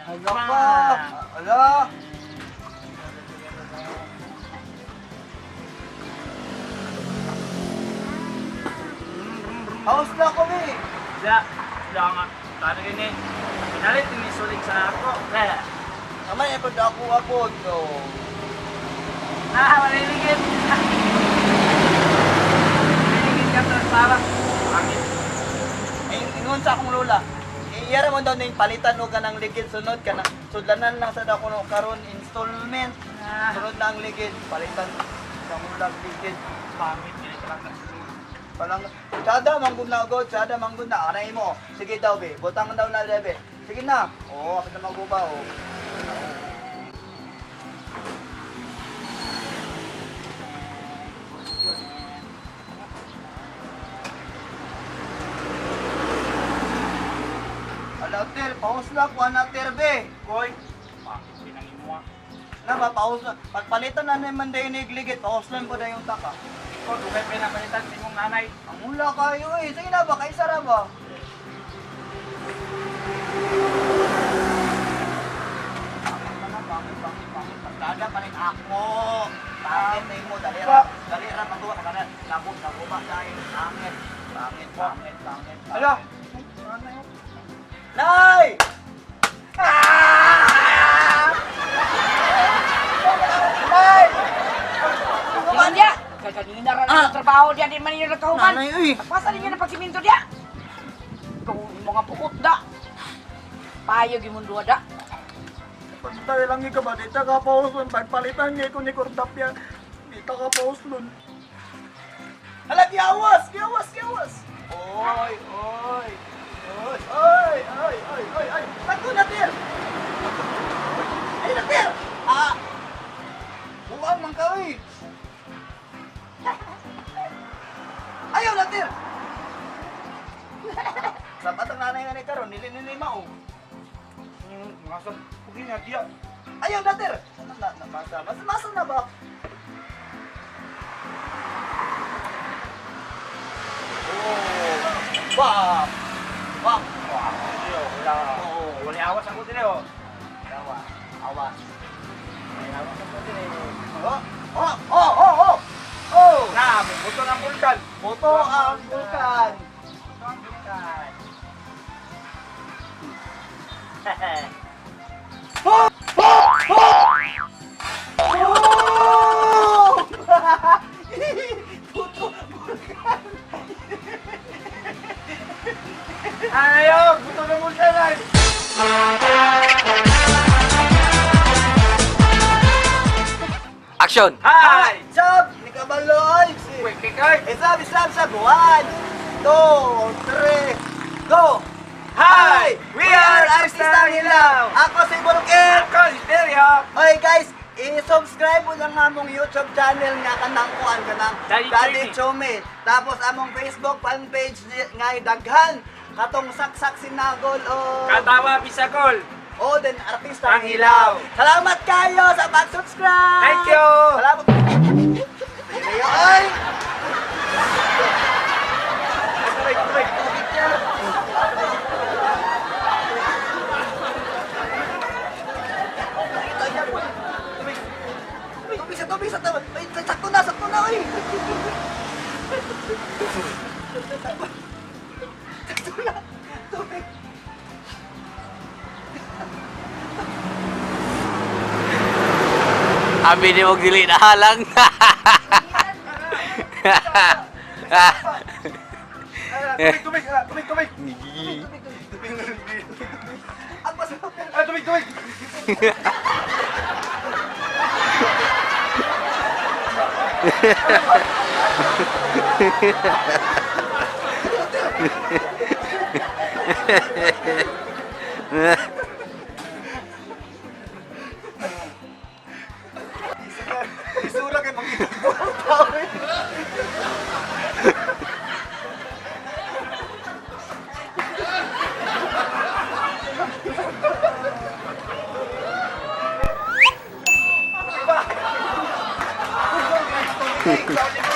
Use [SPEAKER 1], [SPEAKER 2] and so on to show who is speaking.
[SPEAKER 1] Ano ka? Ala! Haus na kami!
[SPEAKER 2] Sila nga. Tano gini. Pinalit yung isulit sa ako. Kaya.
[SPEAKER 1] Naman ipag ako. So...
[SPEAKER 2] Maliligid. Maliligid ka to sa pangit.
[SPEAKER 1] Ingon sa akong lola. Iyara mo daw na yung palitan o ka ng ligid sunod ka na. Sudlanan lang sa dako no karon installment. Sunod na ang ligid. Palitan sa mulag ligid.
[SPEAKER 2] Pangit yun talaga.
[SPEAKER 1] Palang, sada manggod na agad, sada manggod na. Anay mo. Sige daw, be. Butang daw na, be. Sige na. Oo, kapit na maguba, oh. Alater, paus na ko, anater, be.
[SPEAKER 2] Koy. Pinangin mo ah.
[SPEAKER 1] Na ba, paus na. Pagpalitan na naman dayo ni Igligit, paus lang po na yung taka.
[SPEAKER 2] Ikaw, dugay pinapalitan sa imong nanay.
[SPEAKER 1] Ang mula kayo eh. Sige na ba? Kaisa ra ba? Pangit. Pagdada pa rin ako. Pangit na mo. Dali ra matuwa. Labot na guba dahil. Pangit.
[SPEAKER 2] Ala!
[SPEAKER 1] Nay! Nay!
[SPEAKER 3] Tingnan dia. Kanina rin ang trabaho dia, di man yun nagkahuman.
[SPEAKER 1] Nanay, uy!
[SPEAKER 3] Pasa ninyo na pagsiminto dia. Kung mga pukot da. Payo gimundua da.
[SPEAKER 1] Pantay lang ka ba? Dita ka pauslon. Pagpalitan niya ko ni Cordapia. Dita ka pauslon. Hala, giawas! Oy! Tago na, Tir! Ay, na, Tir! Buwang man ka, uy! Ayaw na, Tir! Sapat ang nanay nga ni Karon, nili mao.
[SPEAKER 2] Ngasap. Huwag nga diya.
[SPEAKER 1] Ayaw na, Tir! Masa na ba? Bam!
[SPEAKER 2] Wala. Wala awas ako din oh.
[SPEAKER 1] Awas.
[SPEAKER 2] May awas ako din eh.
[SPEAKER 1] Oh!
[SPEAKER 2] Na, may buto ng vulkan.
[SPEAKER 1] Boto ang vulkan.
[SPEAKER 2] Buto ang vulkan.
[SPEAKER 1] Oh! Boto vulkan.
[SPEAKER 2] Ayaw! Buto ng vulkan ay!
[SPEAKER 4] Action!
[SPEAKER 2] Hi!
[SPEAKER 1] Sab, ni Kabaloy.
[SPEAKER 2] Wait, kikay!
[SPEAKER 1] Isab. 1, 2, 3, go!
[SPEAKER 2] Hi! We are Artista Hilaw!
[SPEAKER 1] Ako si Bulkit!
[SPEAKER 2] Ako si Stereo!
[SPEAKER 1] Okay guys, i-subscribe mo lang among YouTube channel nga kanang kuan kanang
[SPEAKER 2] Daddy
[SPEAKER 1] Chome. Tapos among Facebook fan page nga daghan katong saksak sinagol o
[SPEAKER 2] Katawa Bisagol!
[SPEAKER 1] o den artista
[SPEAKER 2] Ang Hilaw.
[SPEAKER 1] Salamat kayo sa pag-subscribe.
[SPEAKER 2] Thank you!
[SPEAKER 1] Salamat. Stereo, ay! Tubig sa tubig. Ay, sakto na, oy. Sakto na. Tubig.
[SPEAKER 4] Abi ni mo dili na halang.
[SPEAKER 2] Tubig!
[SPEAKER 1] Ang masarap.
[SPEAKER 2] Tubig!
[SPEAKER 1] Isura kay pangitang tao.
[SPEAKER 2] Tubig!